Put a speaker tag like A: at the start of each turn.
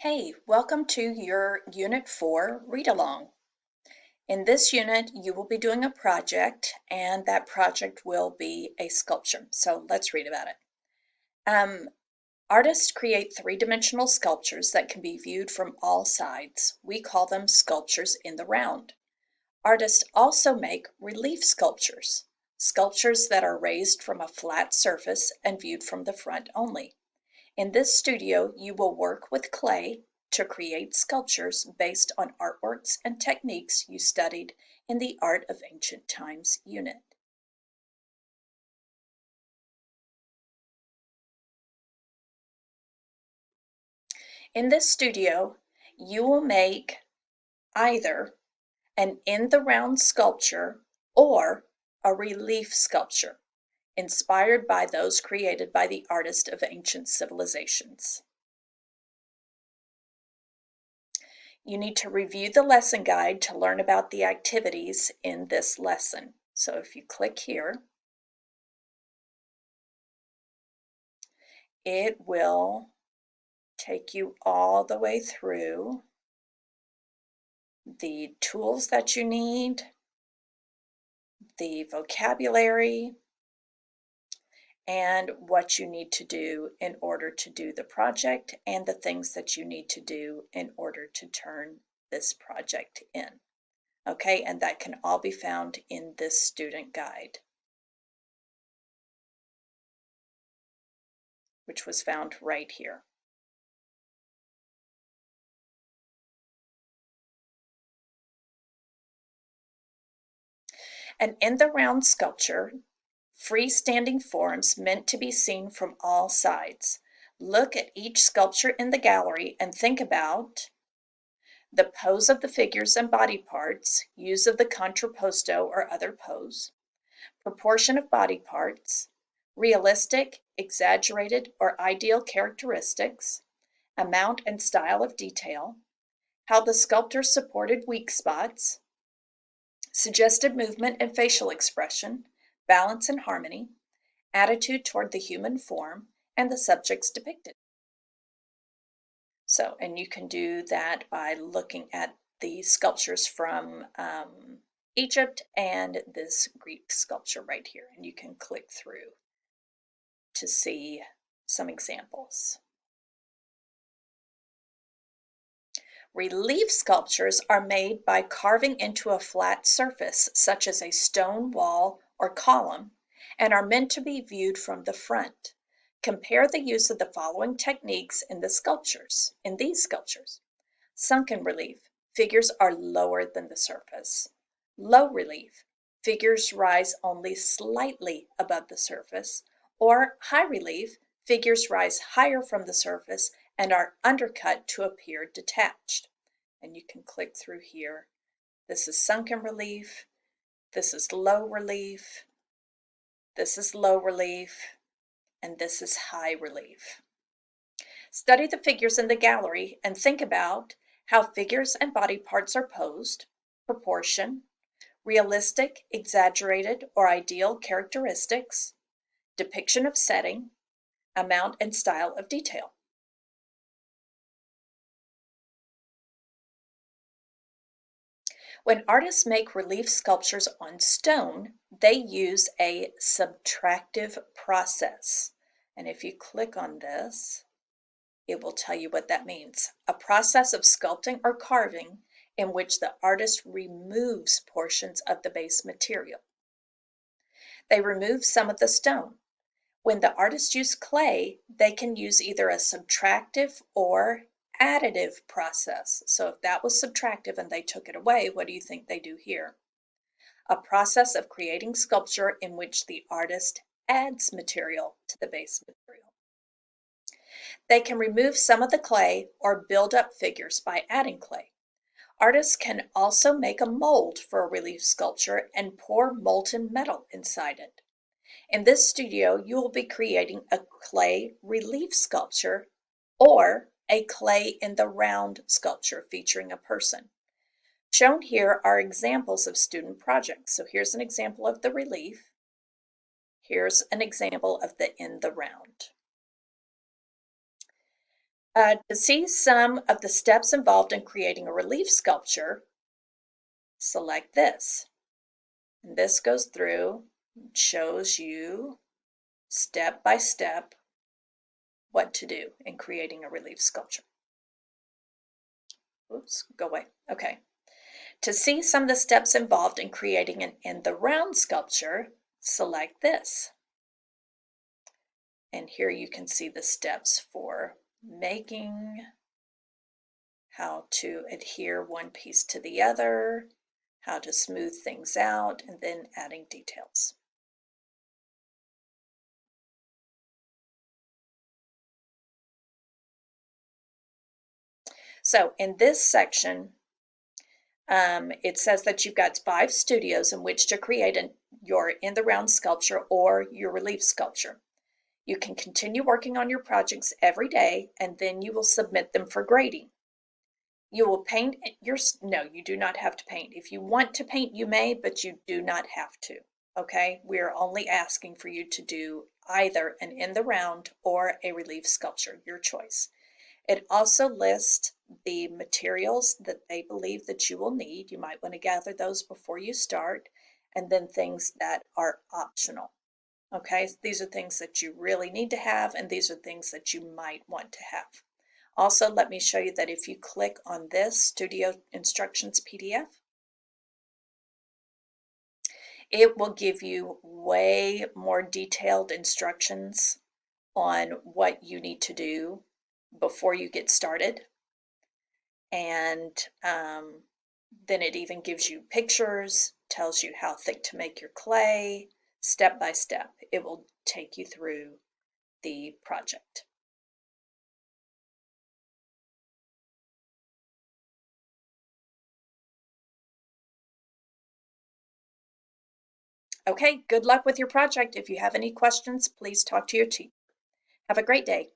A: Hey, welcome to your Unit 4 read-along. In this unit, you will be doing a project, and that project will be a sculpture. So let's read about it. Artists create three-dimensional sculptures that can be viewed from all sides. We call them sculptures in the round. Artists also make relief sculptures, sculptures that are raised from a flat surface and viewed from the front only. In this studio, you will work with clay to create sculptures based on artworks and techniques you studied in the Art of Ancient Times unit. In this studio, you will make either an in-the-round sculpture or a relief sculpture, inspired by those created by the artists of ancient civilizations. You need to review the lesson guide to learn about the activities in this lesson. So if you click here, it will take you all the way through the tools that you need, the vocabulary, and what you need to do in order to do the project, and the things that you need to do in order to turn this project in. Okay, and that can all be found in this student guide, which was found right here. An in-the-round sculpture, freestanding forms meant to be seen from all sides. Look at each sculpture in the gallery and think about the pose of the figures and body parts, use of the contrapposto or other pose, proportion of body parts, realistic, exaggerated, or ideal characteristics, amount and style of detail, how the sculptor supported weak spots, suggested movement and facial expression, balance and harmony, attitude toward the human form, and the subjects depicted. So, and you can do that by looking at the sculptures from Egypt and this Greek sculpture right here, and you can click through to see some examples. Relief sculptures are made by carving into a flat surface, such as a stone wall or column, and are meant to be viewed from the front. Compare the use of the following techniques in these sculptures. Sunken relief, figures are lower than the surface. Low relief, figures rise only slightly above the surface. Or high relief, figures rise higher from the surface and are undercut to appear detached. And you can click through here. This is sunken relief, this is low relief, this is low relief, and this is high relief. Study the figures in the gallery and think about how figures and body parts are posed, proportion, realistic, exaggerated, or ideal characteristics, depiction of setting, amount and style of detail. When artists make relief sculptures on stone, they use a subtractive process. And if you click on this, it will tell you what that means. A process of sculpting or carving in which the artist removes portions of the base material. They remove some of the stone. When the artists use clay, they can use either a subtractive or additive process. So if that was subtractive and they took it away, what do you think they do here? A process of creating sculpture in which the artist adds material to the base material. They can remove some of the clay or build up figures by adding clay. Artists can also make a mold for a relief sculpture and pour molten metal inside it. In this studio, you will be creating a clay relief sculpture or a clay in the round sculpture featuring a person. Shown here are examples of student projects. So here's an example of the relief. Here's an example of the in the round. To see some of the steps involved in creating a relief sculpture, select this. And this goes through and shows you step by step what to do in creating a relief sculpture. Oops, go away. Okay. To see some of the steps involved in creating an in the round sculpture, select this. And here you can see the steps for making, how to adhere one piece to the other, how to smooth things out, and then adding details. So in this section, it says that you've got 5 studios in which to create your in the round sculpture or your relief sculpture. You can continue working on your projects every day, and then you will submit them for grading. You will paint no, you do not have to paint. If you want to paint, you may, but you do not have to. Okay, we're only asking for you to do either an in the round or a relief sculpture, your choice. It also lists the materials that they believe that you will need. You might want to gather those before you start, and then things that are optional. Okay, these are things that you really need to have, and these are things that you might want to have. Also, let me show you that if you click on this Studio Instructions PDF, it will give you way more detailed instructions on what you need to do before you get started. And then it even gives you pictures, tells you how thick to make your clay, step by step. It will take you through the project. Okay, good luck with your project. If you have any questions, please talk to your team. Have a great day.